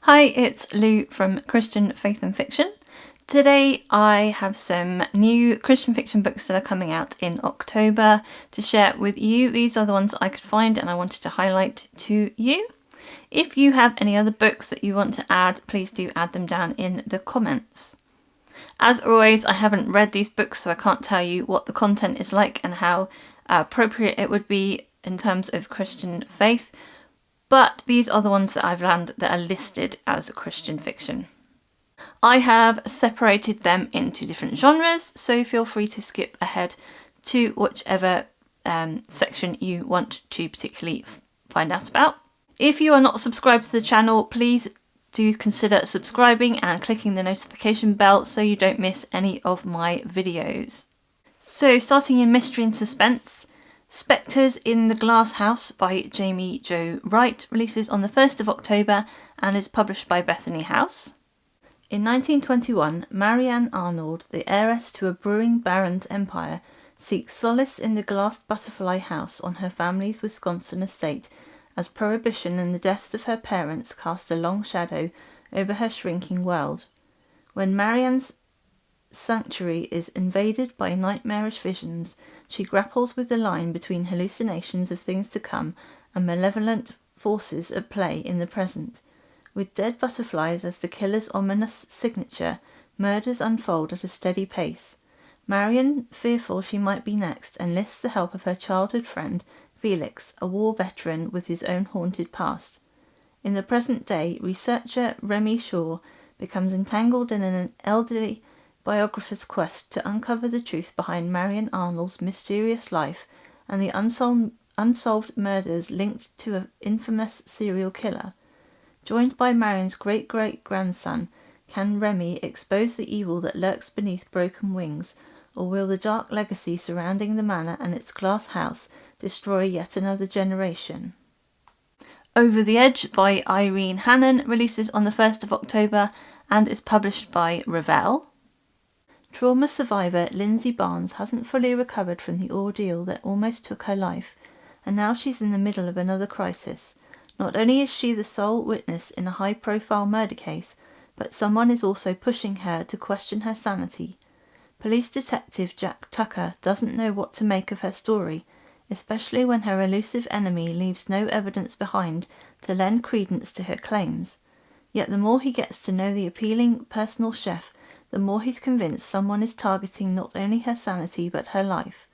Hi, it's Lou from Christian Faith and Fiction. Today I have some new Christian fiction books that are coming out in October to share with you. These are the ones I could find and I wanted to highlight to you. If you have any other books that you want to add, please do add them down in the comments. As always, I haven't read these books, so I can't tell you what the content is like and how appropriate it would be in terms of Christian faith. But these are the ones that I've learned that are listed as Christian fiction. I have separated them into different genres, so feel free to skip ahead to whichever section you want to particularly find out about. If you are not subscribed to the channel, please do consider subscribing and clicking the notification bell so you don't miss any of my videos. So starting in mystery and suspense, Specters in the Glass House by Jaime Jo Wright releases on the 1st of October and is published by Bethany House. In 1921, Marianne Arnold, the heiress to a brewing baron's empire, seeks solace in the glassed butterfly house on her family's Wisconsin estate as prohibition and the deaths of her parents cast a long shadow over her shrinking world. When Marianne's sanctuary is invaded by nightmarish visions, she grapples with the line between hallucinations of things to come and malevolent forces at play in the present. With dead butterflies as the killer's ominous signature, murders unfold at a steady pace. Marianne, fearful she might be next, enlists the help of her childhood friend, Felix, a war veteran with his own haunted past. In the present day, researcher Remy Shaw becomes entangled in an elderly biographer's quest to uncover the truth behind Marianne Arnold's mysterious life and the unsolved murders linked to an infamous serial killer. Joined by Marianne's great-great-grandson, can Remy expose the evil that lurks beneath broken wings, or will the dark legacy surrounding the manor and its glass house destroy yet another generation? Over the Edge by Irene Hannon releases on the 1st of October and is published by Revell. Trauma survivor Lindsay Barnes hasn't fully recovered from the ordeal that almost took her life, and now she's in the middle of another crisis. Not only is she the sole witness in a high-profile murder case, but someone is also pushing her to question her sanity. Police detective Jack Tucker doesn't know what to make of her story, especially when her elusive enemy leaves no evidence behind to lend credence to her claims. Yet the more he gets to know the appealing personal chef, the more he's convinced someone is targeting not only her sanity but her life.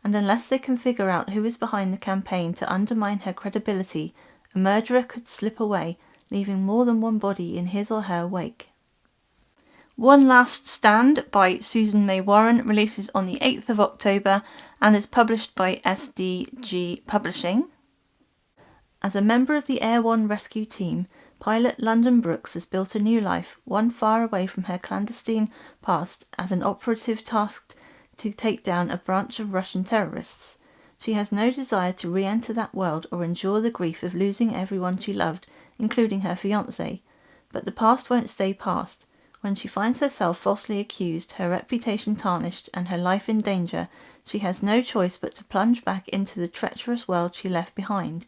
And unless they can figure out who is behind the campaign to undermine her credibility, a murderer could slip away, leaving more than one body in his or her wake. One Last Stand by Susan May Warren releases on the 8th of October and is published by SDG Publishing. As a member of the Air One rescue team, pilot London Brooks has built a new life, one far away from her clandestine past as an operative tasked to take down a branch of Russian terrorists. She has no desire to re-enter that world or endure the grief of losing everyone she loved, including her fiancé. But the past won't stay past. When she finds herself falsely accused, her reputation tarnished, and her life in danger, she has no choice but to plunge back into the treacherous world she left behind,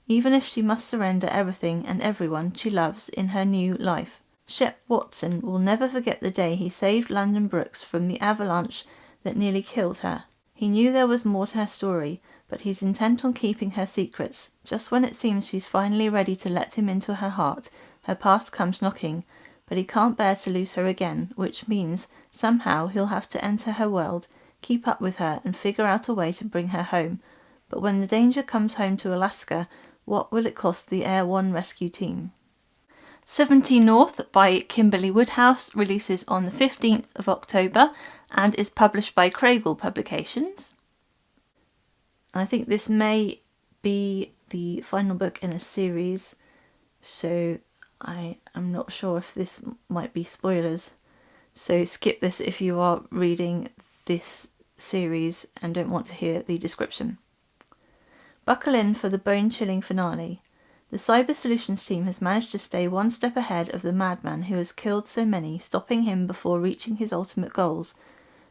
even if she must surrender everything and everyone she loves in her new life. Shep Watson will never forget the day he saved London Brooks from the avalanche that nearly killed her. He knew there was more to her story, but he's intent on keeping her secrets. Just when it seems she's finally ready to let him into her heart, her past comes knocking, but he can't bear to lose her again, which means somehow he'll have to enter her world, keep up with her, and figure out a way to bring her home. But when the danger comes home to Alaska, what will it cost the Air One rescue team? 70 North by Kimberly Woodhouse releases on the 15th of October and is published by Craigle Publications. I think this may be the final book in a series, so I am not sure if this might be spoilers. So skip this if you are reading this series and don't want to hear the description. Buckle in for the bone-chilling finale. The Cyber Solutions team has managed to stay one step ahead of the madman who has killed so many, stopping him before reaching his ultimate goals.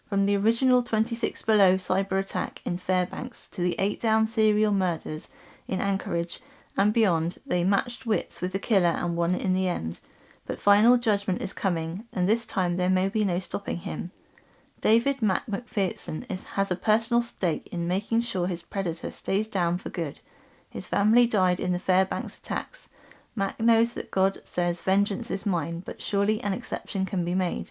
From the original 26 Below cyber attack in Fairbanks to the 8 Down serial murders in Anchorage and beyond, they matched wits with the killer and won in the end. But final judgment is coming, and this time there may be no stopping him. David Mac McPherson has a personal stake in making sure his predator stays down for good. His family died in the Fairbanks attacks. Mac knows that God says vengeance is mine, but surely an exception can be made.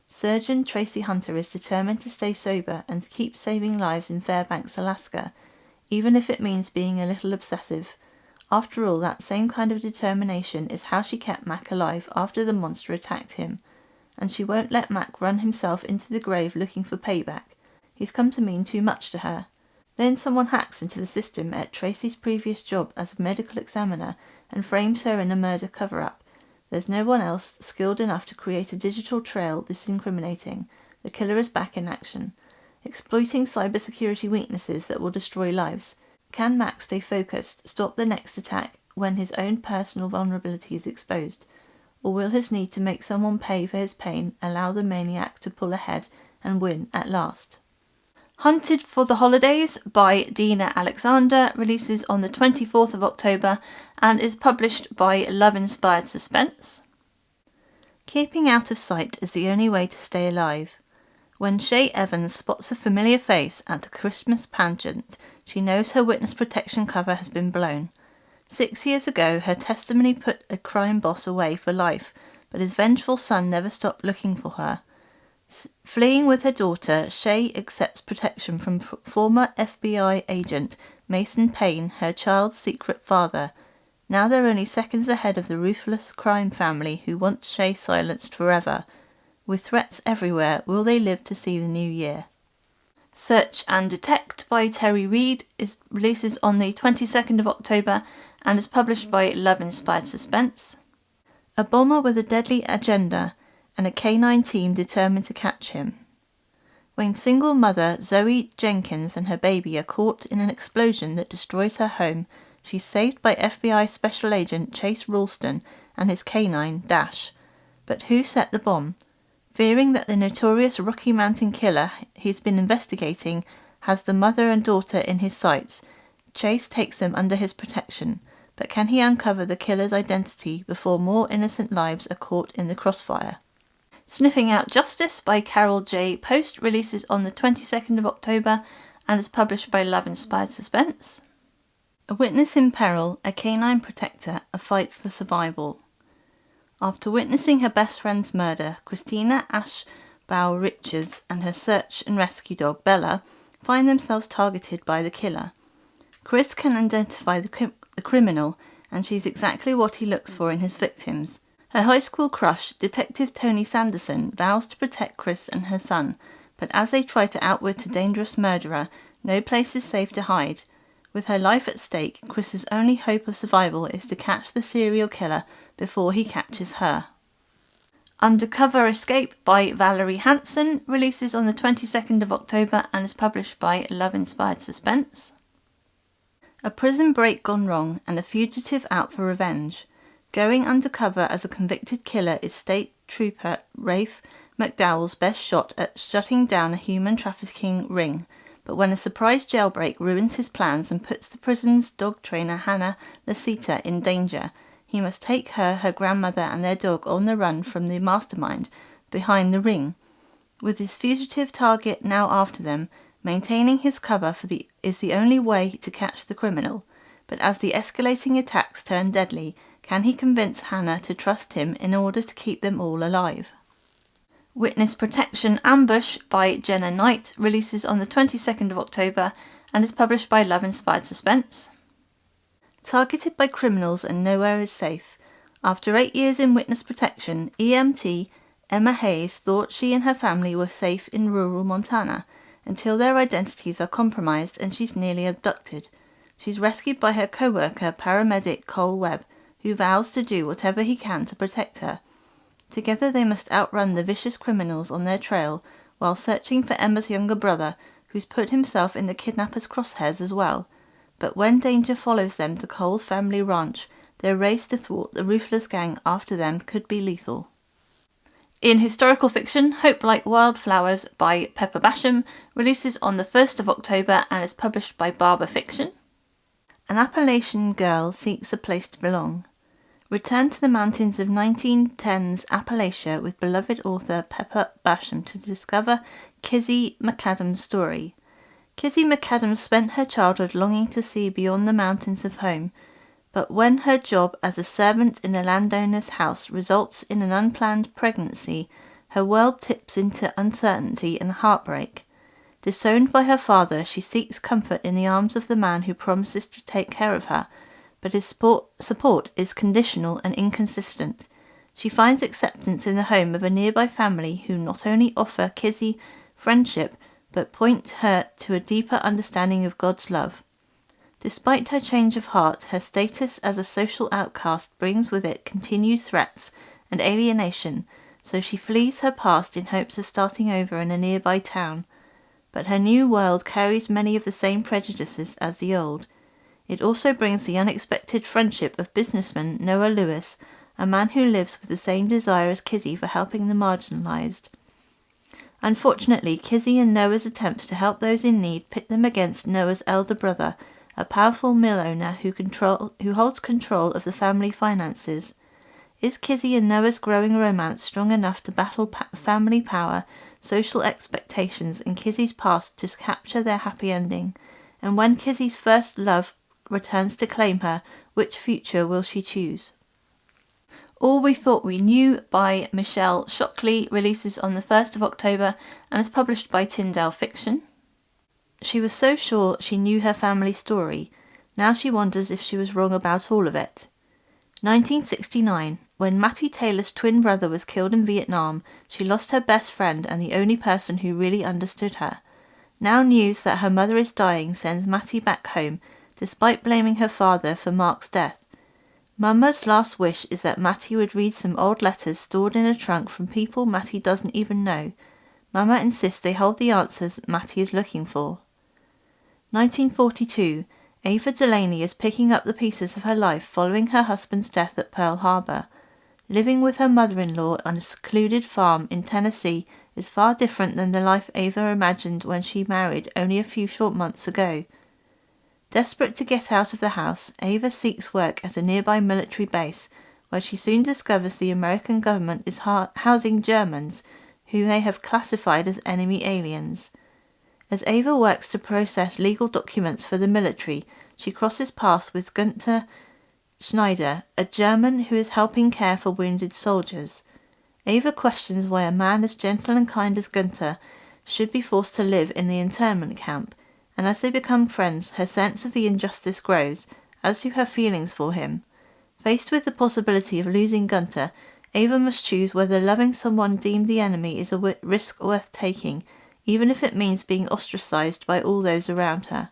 Surgeon Tracy Hunter is determined to stay sober and keep saving lives in Fairbanks, Alaska, even if it means being a little obsessive. After all, that same kind of determination is how she kept Mac alive after the monster attacked him, and she won't let Mac run himself into the grave looking for payback. He's come to mean too much to her. Then someone hacks into the system at Tracy's previous job as a medical examiner and frames her in a murder cover-up. There's no one else skilled enough to create a digital trail this incriminating. The killer is back in action, exploiting cybersecurity weaknesses that will destroy lives. Can Mac stay focused, stop the next attack when his own personal vulnerability is exposed? Or will his need to make someone pay for his pain allow the maniac to pull ahead and win at last? Hunted for the Holidays by Deena Alexander releases on the 24th of October and is published by Love Inspired Suspense. Keeping out of sight is the only way to stay alive. When Shay Evans spots a familiar face at the Christmas pageant, she knows her witness protection cover has been blown. 6 years ago, her testimony put a crime boss away for life, but his vengeful son never stopped looking for her. Fleeing with her daughter, Shay accepts protection from former FBI agent Mason Payne, her child's secret father. Now they're only seconds ahead of the ruthless crime family who wants Shay silenced forever. With threats everywhere, will they live to see the new year? Search and Detect by Terri Reid releases on the 22nd of October and is published by Love Inspired Suspense. A bomber with a deadly agenda and a canine team determined to catch him. When single mother Zoe Jenkins and her baby are caught in an explosion that destroys her home, she's saved by FBI Special Agent Chase Ralston and his canine, Dash. But who set the bomb? Fearing that the notorious Rocky Mountain killer he's been investigating has the mother and daughter in his sights, Chase takes them under his protection. But can he uncover the killer's identity before more innocent lives are caught in the crossfire? Sniffing Out Justice by Carol J. Post releases on the 22nd of October and is published by Love Inspired Suspense. A witness in peril, a canine protector, a fight for survival. After witnessing her best friend's murder, Christina Ashbow Richards and her search and rescue dog Bella find themselves targeted by the killer. Chris can identify the criminal, and she's exactly what he looks for in his victims. Her high school crush, Detective Tony Sanderson, vows to protect Chris and her son, but as they try to outwit a dangerous murderer, no place is safe to hide. With her life at stake, Chris's only hope of survival is to catch the serial killer before he catches her. Undercover Escape by Valerie Hansen releases on the 22nd of October and is published by Love Inspired Suspense. A prison break gone wrong and a fugitive out for revenge. Going undercover as a convicted killer is State Trooper Rafe McDowell's best shot at shutting down a human trafficking ring, but when a surprise jailbreak ruins his plans and puts the prison's dog trainer Hannah Lasita in danger, he must take her grandmother and their dog on the run from the mastermind behind the ring. With his fugitive target now after them, maintaining his cover is the only way to catch the criminal. But as the escalating attacks turn deadly, can he convince Hannah to trust him in order to keep them all alive? Witness Protection Ambush by Jenna Knight releases on the 22nd of October and is published by Love Inspired Suspense. Targeted by criminals and nowhere is safe. After 8 years in witness protection, EMT Emma Hayes thought she and her family were safe in rural Montana until their identities are compromised and she's nearly abducted. She's rescued by her co-worker, paramedic Cole Webb, who vows to do whatever he can to protect her. Together they must outrun the vicious criminals on their trail while searching for Emma's younger brother, who's put himself in the kidnappers' crosshairs as well. But when danger follows them to Cole's family ranch, their race to thwart the ruthless gang after them could be lethal. In historical fiction, Hope Like Wildflowers by Pepper Basham releases on the 1st of October and is published by Barber Fiction. An Appalachian girl seeks a place to belong. Return to the mountains of 1910's Appalachia with beloved author Pepper Basham to discover Kizzy McAdams' story. Kizzy McAdams spent her childhood longing to see beyond the mountains of home, but when her job as a servant in a landowner's house results in an unplanned pregnancy, her world tips into uncertainty and heartbreak. Disowned by her father, she seeks comfort in the arms of the man who promises to take care of her, but his support is conditional and inconsistent. She finds acceptance in the home of a nearby family who not only offer Kizzy friendship, but point her to a deeper understanding of God's love. Despite her change of heart, her status as a social outcast brings with it continued threats and alienation, so she flees her past in hopes of starting over in a nearby town. But her new world carries many of the same prejudices as the old. It also brings the unexpected friendship of businessman Noah Lewis, a man who lives with the same desire as Kizzy for helping the marginalized. Unfortunately, Kizzy and Noah's attempts to help those in need pit them against Noah's elder brother, a powerful mill owner who holds control of the family finances. Is Kizzy and Noah's growing romance strong enough to battle family power, social expectations, and Kizzy's past to capture their happy ending? And when Kizzy's first love returns to claim her, which future will she choose? All We Thought We Knew by Michelle Shocklee releases on the 1st of October and is published by Tyndale Fiction. She was so sure she knew her family story. Now she wonders if she was wrong about all of it. 1969. When Mattie Taylor's twin brother was killed in Vietnam, she lost her best friend and the only person who really understood her. Now news that her mother is dying sends Mattie back home, despite blaming her father for Mark's death. Mama's last wish is that Mattie would read some old letters stored in a trunk from people Mattie doesn't even know. Mama insists they hold the answers Mattie is looking for. 1942. Ava Delaney is picking up the pieces of her life following her husband's death at Pearl Harbor. Living with her mother-in-law on a secluded farm in Tennessee is far different than the life Ava imagined when she married only a few short months ago. Desperate to get out of the house, Ava seeks work at a nearby military base, where she soon discovers the American government is housing Germans, who they have classified as enemy aliens. As Ava works to process legal documents for the military, she crosses paths with Gunther Schneider, a German who is helping care for wounded soldiers. Ava questions why a man as gentle and kind as Gunther should be forced to live in the internment camp, and as they become friends, her sense of the injustice grows, as do her feelings for him. Faced with the possibility of losing Gunther, Ava must choose whether loving someone deemed the enemy is a risk worth taking, even if it means being ostracized by all those around her.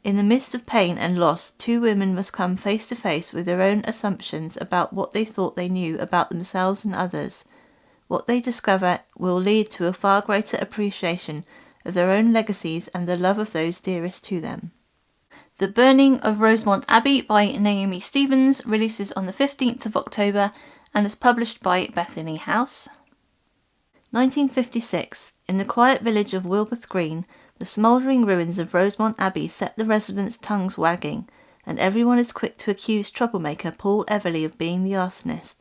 In the midst of pain and loss, two women must come face to face with their own assumptions about what they thought they knew about themselves and others. What they discover will lead to a far greater appreciation of their own legacies and the love of those dearest to them. The Burning of Rosemont Abbey by Naomi Stevens releases on the 15th of October and is published by Bethany House. 1956. In the quiet village of Wilbeth Green, the smouldering ruins of Rosemont Abbey set the residents' tongues wagging, and everyone is quick to accuse troublemaker Paul Everly of being the arsonist.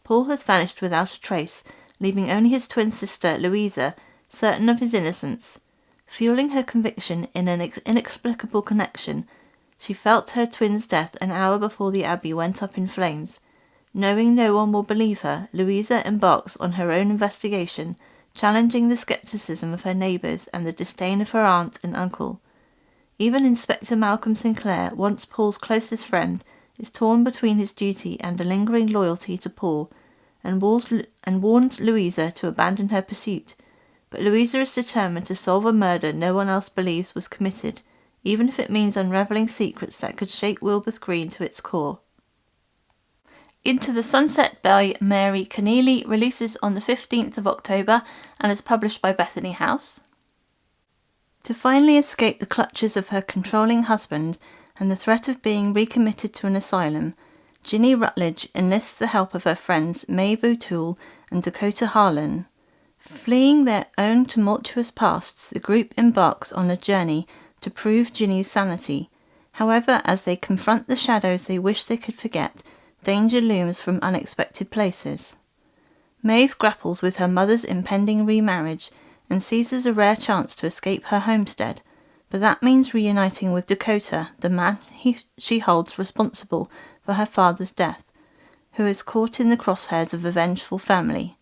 Paul has vanished without a trace, leaving only his twin sister, Louisa, certain of his innocence. Fueling her conviction in an inexplicable connection, she felt her twin's death an hour before the Abbey went up in flames. Knowing no one will believe her, Louisa embarks on her own investigation, challenging the skepticism of her neighbours and the disdain of her aunt and uncle. Even Inspector Malcolm Sinclair, once Paul's closest friend, is torn between his duty and a lingering loyalty to Paul, and warns Louisa to abandon her pursuit. But Louisa is determined to solve a murder no one else believes was committed, even if it means unravelling secrets that could shake Wilbeth Green to its core. Into the Sunset by Mary Connealy releases on the 15th of October and is published by Bethany House. To finally escape the clutches of her controlling husband and the threat of being recommitted to an asylum, Ginny Rutledge enlists the help of her friends Maeve O'Toole and Dakota Harlan. Fleeing their own tumultuous pasts, the group embarks on a journey to prove Ginny's sanity. However, as they confront the shadows they wish they could forget, danger looms from unexpected places. Maeve grapples with her mother's impending remarriage and seizes a rare chance to escape her homestead, but that means reuniting with Dakota, the man she holds responsible for her father's death, who is caught in the crosshairs of a vengeful family.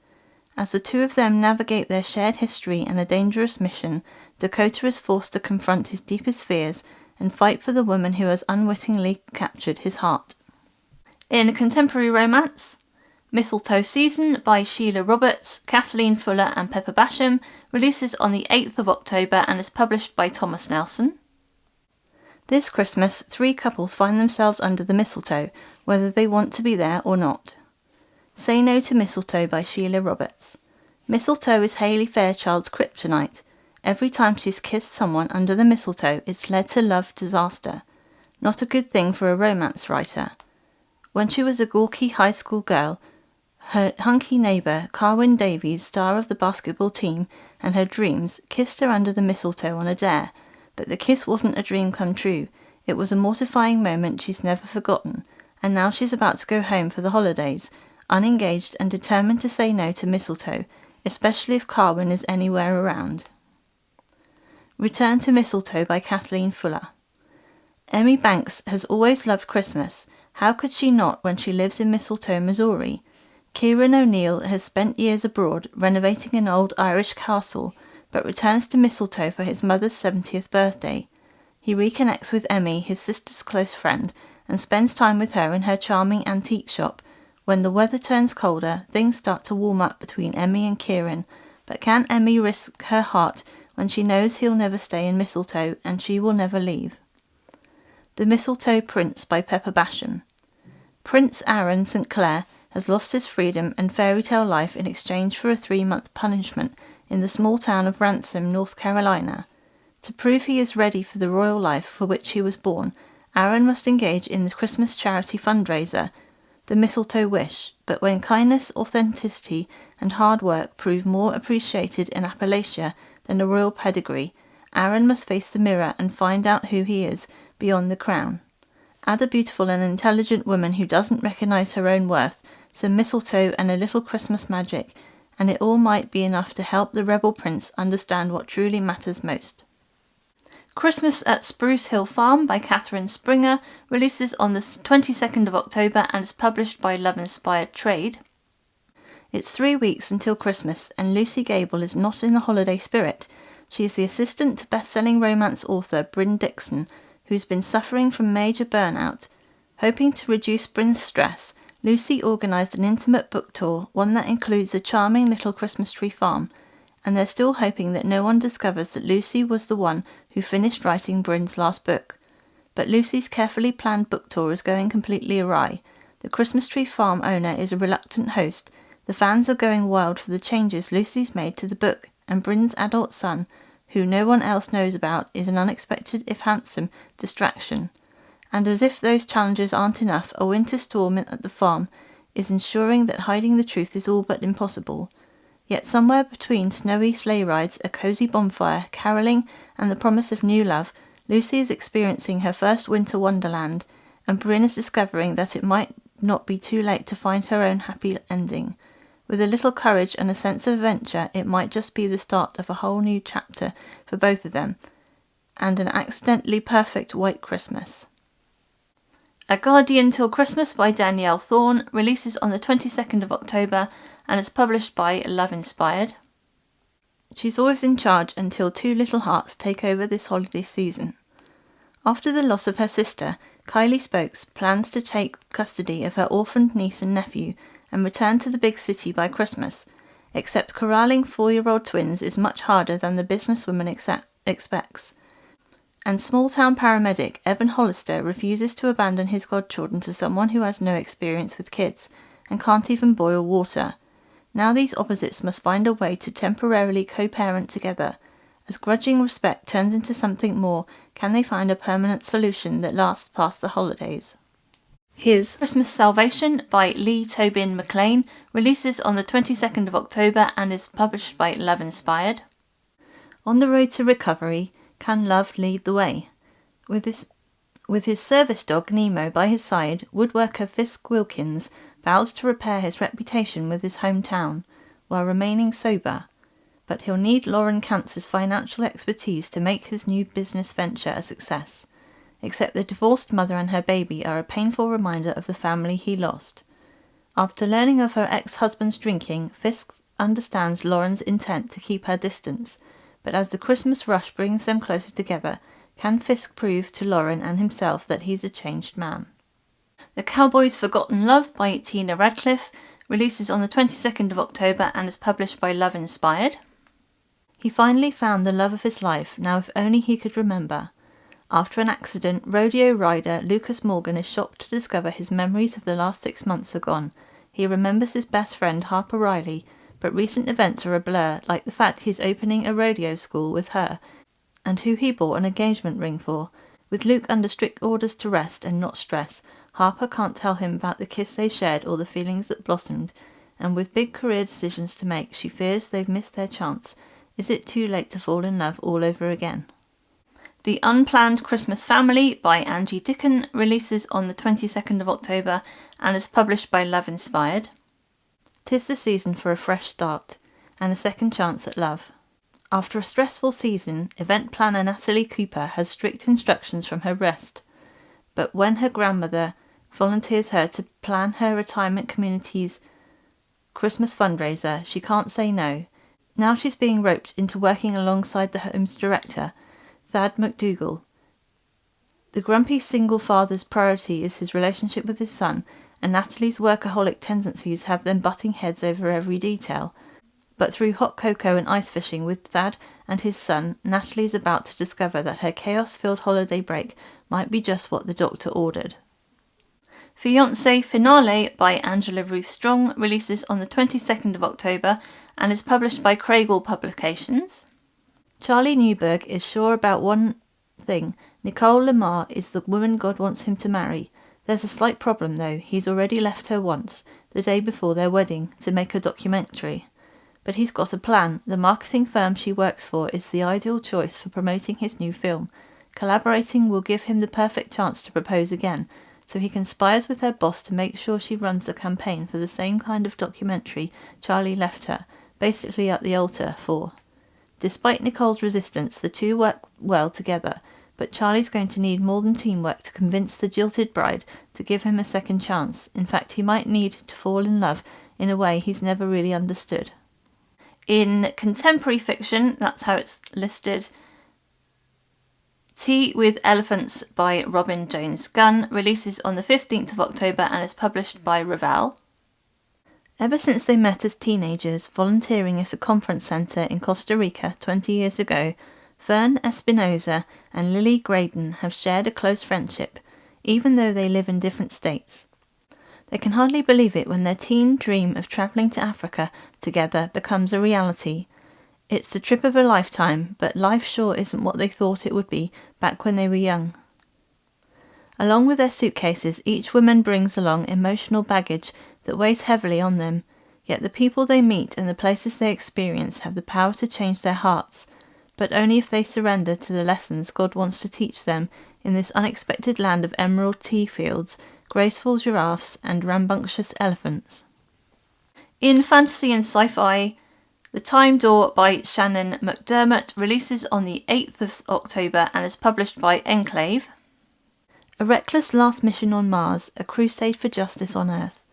As the two of them navigate their shared history and a dangerous mission, Dakota is forced to confront his deepest fears and fight for the woman who has unwittingly captured his heart. In a contemporary romance, Mistletoe Season by Sheila Roberts, Kathleen Fuller and Pepper Basham releases on the 8th of October and is published by Thomas Nelson. This Christmas, 3 couples find themselves under the mistletoe, whether they want to be there or not. Say No to Mistletoe by Sheila Roberts. Mistletoe is Hayley Fairchild's kryptonite. Every time she's kissed someone under the mistletoe, it's led to love disaster. Not a good thing for a romance writer. When she was a gawky high school girl, her hunky neighbour, Carwyn Davies, star of the basketball team, and her dreams, kissed her under the mistletoe on a dare, but the kiss wasn't a dream come true. It was a mortifying moment she's never forgotten, and now she's about to go home for the holidays, unengaged and determined to say no to mistletoe, especially if Carwyn is anywhere around. Return to Mistletoe by Kathleen Fuller. Emmy Banks has always loved Christmas. How could she not when she lives in Mistletoe, Missouri? Kieran O'Neill has spent years abroad renovating an old Irish castle, but returns to Mistletoe for his mother's 70th birthday. He reconnects with Emmy, his sister's close friend, and spends time with her in her charming antique shop. When the weather turns colder, things start to warm up between Emmy and Kieran, but can Emmy risk her heart when she knows he'll never stay in Mistletoe and she will never leave? The Mistletoe Prince by Pepper Basham. Prince Aaron St. Clair has lost his freedom and fairy tale life in exchange for a 3-month punishment in the small town of Ransom, North Carolina. To prove he is ready for the royal life for which he was born, Aaron must engage in the Christmas charity fundraiser, the Mistletoe Wish, but when kindness, authenticity, and hard work prove more appreciated in Appalachia than a royal pedigree, Aaron must face the mirror and find out who he is beyond the crown. Add a beautiful and intelligent woman who doesn't recognize her own worth, some mistletoe and a little Christmas magic, and it all might be enough to help the rebel prince understand what truly matters most. Christmas at Spruce Hill Farm by Kathryn Springer releases on the 22nd of October and is published by Love Inspired Trade. It's 3 weeks until Christmas, and Lucy Gable is not in the holiday spirit. She is the assistant to best-selling romance author Bryn Dixon, who's been suffering from major burnout. Hoping to reduce Bryn's stress, Lucy organised an intimate book tour, one that includes a charming little Christmas tree farm, and they're still hoping that no one discovers that Lucy was the one who finished writing Bryn's last book. But Lucy's carefully planned book tour is going completely awry. The Christmas tree farm owner is a reluctant host. The fans are going wild for the changes Lucy's made to the book, and Bryn's adult son, who no one else knows about, is an unexpected, if handsome, distraction. And as if those challenges aren't enough, a winter storm at the farm is ensuring that hiding the truth is all but impossible. Yet somewhere between snowy sleigh rides, a cosy bonfire, caroling, and the promise of new love, Lucy is experiencing her first winter wonderland, and Bryn is discovering that it might not be too late to find her own happy ending. With a little courage and a sense of adventure, it might just be the start of a whole new chapter for both of them, and an accidentally perfect white Christmas. A Guardian Till Christmas by Danielle Thorne releases on the 22nd of October and is published by Love Inspired. She's always in charge until 2 little hearts take over this holiday season. After the loss of her sister, Kylie Spokes plans to take custody of her orphaned niece and nephew and return to the big city by Christmas, except corralling 4-year-old twins is much harder than the businesswoman expects. And small-town paramedic Evan Hollister refuses to abandon his godchildren to someone who has no experience with kids and can't even boil water. Now these opposites must find a way to temporarily co-parent together. As grudging respect turns into something more, can they find a permanent solution that lasts past the holidays? His Christmas Salvation by Lee Tobin McLean releases on the 22nd of October and is published by Love Inspired. On the road to recovery, can love lead the way? With this With his service dog Nemo by his side, woodworker Fisk Wilkins vows to repair his reputation with his hometown while remaining sober, but he'll need Lauren Kantz's financial expertise to make his new business venture a success. Except the divorced mother and her baby are a painful reminder of the family he lost. After learning of her ex-husband's drinking, Fisk understands Lauren's intent to keep her distance, but as the Christmas rush brings them closer together, can Fisk prove to Lauren and himself that he's a changed man? The Cowboy's Forgotten Love by Tina Radcliffe releases on the 22nd of October and is published by Love Inspired. He finally found the love of his life, now if only he could remember. After an accident, rodeo rider Lucas Morgan is shocked to discover his memories of the last 6 months are gone. He remembers his best friend Harper Riley, but recent events are a blur, like the fact he's opening a rodeo school with her, and who he bought an engagement ring for. With Luke under strict orders to rest and not stress, Harper can't tell him about the kiss they shared or the feelings that blossomed, and with big career decisions to make, she fears they've missed their chance. Is it too late to fall in love all over again? The Unplanned Christmas Family by Angie Dicken releases on the 22nd of October and is published by Love Inspired. 'Tis the season for a fresh start and a second chance at love. After a stressful season, event planner Natalie Cooper has strict instructions from her rest, but when her grandmother volunteers her to plan her retirement community's Christmas fundraiser, she can't say no. Now she's being roped into working alongside the home's director, Thad McDougall. The grumpy single father's priority is his relationship with his son, and Natalie's workaholic tendencies have them butting heads over every detail. But through hot cocoa and ice fishing with Thad and his son, Natalie's about to discover that her chaos-filled holiday break might be just what the doctor ordered. Fiancé Finale by Angela Ruth Strong releases on the 22nd of October and is published by Craigle Publications. Charlie Newberg is sure about one thing. Nicole Lamar is the woman God wants him to marry. There's a slight problem though. He's already left her once, the day before their wedding, to make a documentary. But he's got a plan. The marketing firm she works for is the ideal choice for promoting his new film. Collaborating will give him the perfect chance to propose again, so he conspires with her boss to make sure she runs the campaign for the same kind of documentary Charlie left her, basically at the altar for. Despite Nicole's resistance, the two work well together, but Charlie's going to need more than teamwork to convince the jilted bride to give him a second chance. In fact, he might need to fall in love in a way he's never really understood. In contemporary fiction, that's how it's listed, Tea with Elephants by Robin Jones Gunn releases on the 15th of October and is published by Raval. Ever since they met as teenagers, volunteering at a conference centre in Costa Rica 20 years ago, Fern Espinosa and Lily Graydon have shared a close friendship, even though they live in different states. They can hardly believe it when their teen dream of travelling to Africa together becomes a reality. It's the trip of a lifetime, but life sure isn't what they thought it would be back when they were young. Along with their suitcases, each woman brings along emotional baggage that weighs heavily on them, yet the people they meet and the places they experience have the power to change their hearts, but only if they surrender to the lessons God wants to teach them in this unexpected land of emerald tea fields, graceful giraffes and rambunctious elephants. In fantasy and sci-fi, The Time Door by Shannon McDermott releases on the 8th of October and is published by Enclave. A reckless last mission on Mars, a crusade for justice on Earth.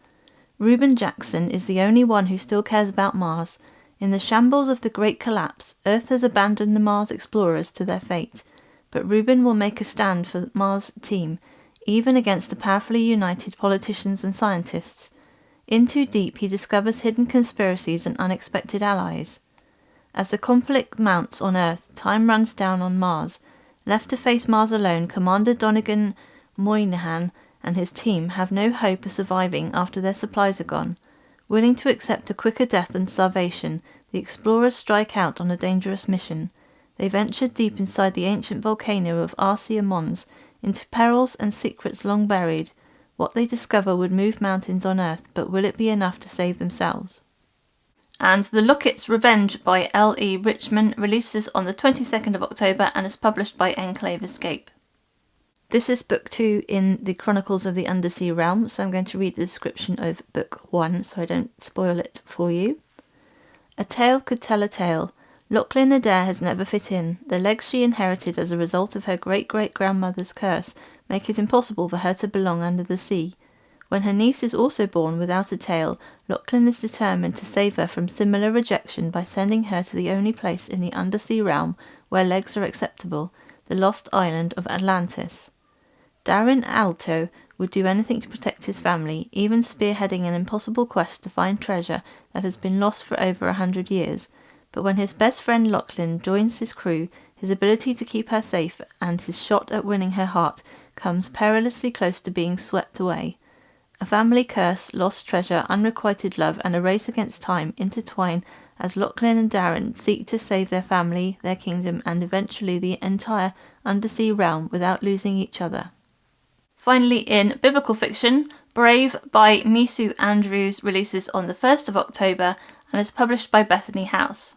Reuben Jackson is the only one who still cares about Mars. In the shambles of the Great Collapse, Earth has abandoned the Mars explorers to their fate, but Reuben will make a stand for the Mars team, even against the powerfully united politicians and scientists. In too deep, he discovers hidden conspiracies and unexpected allies. As the conflict mounts on Earth, time runs down on Mars. Left to face Mars alone, Commander Donegan Moynihan and his team have no hope of surviving after their supplies are gone. Willing to accept a quicker death than starvation, the explorers strike out on a dangerous mission. They venture deep inside the ancient volcano of Arsia Mons, into perils and secrets long buried. What they discover would move mountains on Earth, but will it be enough to save themselves? And The Locket's Revenge by L.E. Richman releases on the 22nd of October and is published by Enclave Escape. This is book 2 in the Chronicles of the Undersea Realm, so I'm going to read the description of book 1 so I don't spoil it for you. A tale could tell a tale. Lachlan Adair has never fit in. The legs she inherited as a result of her great-great-grandmother's curse make it impossible for her to belong under the sea. When her niece is also born without a tail, Lachlan is determined to save her from similar rejection by sending her to the only place in the undersea realm where legs are acceptable, the lost island of Atlantis. Darren Alto would do anything to protect his family, even spearheading an impossible quest to find treasure that has been lost for over 100 years. But when his best friend Lachlan joins his crew, his ability to keep her safe and his shot at winning her heart comes perilously close to being swept away. A family curse, lost treasure, unrequited love, and a race against time intertwine as Lachlan and Darren seek to save their family, their kingdom, and eventually the entire undersea realm without losing each other. Finally, in biblical fiction, Brave by Misu Andrews releases on the 1st of October and is published by Bethany House.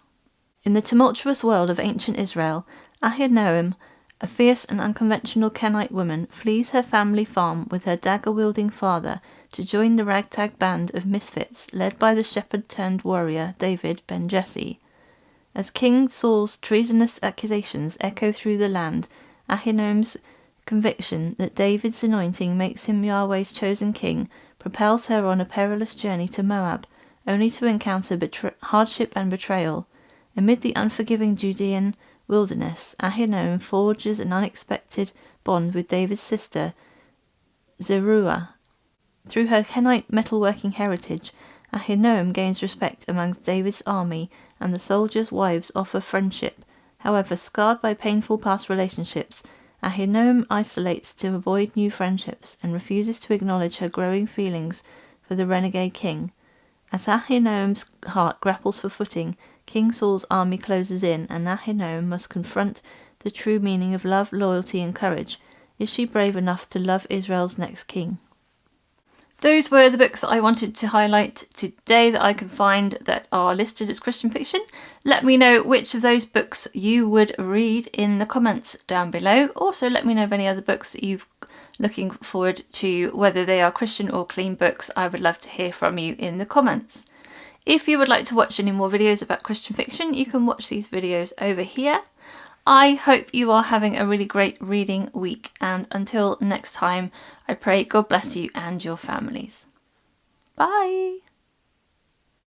In the tumultuous world of ancient Israel, Ahinoam, a fierce and unconventional Kenite woman, flees her family farm with her dagger-wielding father to join the ragtag band of misfits led by the shepherd-turned-warrior David ben Jesse. As King Saul's treasonous accusations echo through the land, Ahinoam's conviction that David's anointing makes him Yahweh's chosen king propels her on a perilous journey to Moab, only to encounter hardship and betrayal. Amid the unforgiving Judean wilderness, Ahinoam forges an unexpected bond with David's sister, Zeruiah. Through her Kenite metalworking heritage, Ahinoam gains respect amongst David's army, and the soldiers' wives offer friendship. However, scarred by painful past relationships, Ahinoam isolates to avoid new friendships and refuses to acknowledge her growing feelings for the renegade king. As Ahinoam's heart grapples for footing, King Saul's army closes in, and Ahinoam must confront the true meaning of love, loyalty, and courage. Is she brave enough to love Israel's next king? Those were the books that I wanted to highlight today that I can find that are listed as Christian fiction. Let me know which of those books you would read in the comments down below. Also, let me know of any other books that you've looking forward to, whether they are Christian or clean books. I would love to hear from you in the comments. If you would like to watch any more videos about Christian fiction, you can watch these videos over here. I hope you are having a really great reading week, and until next time, I pray God bless you and your families. Bye!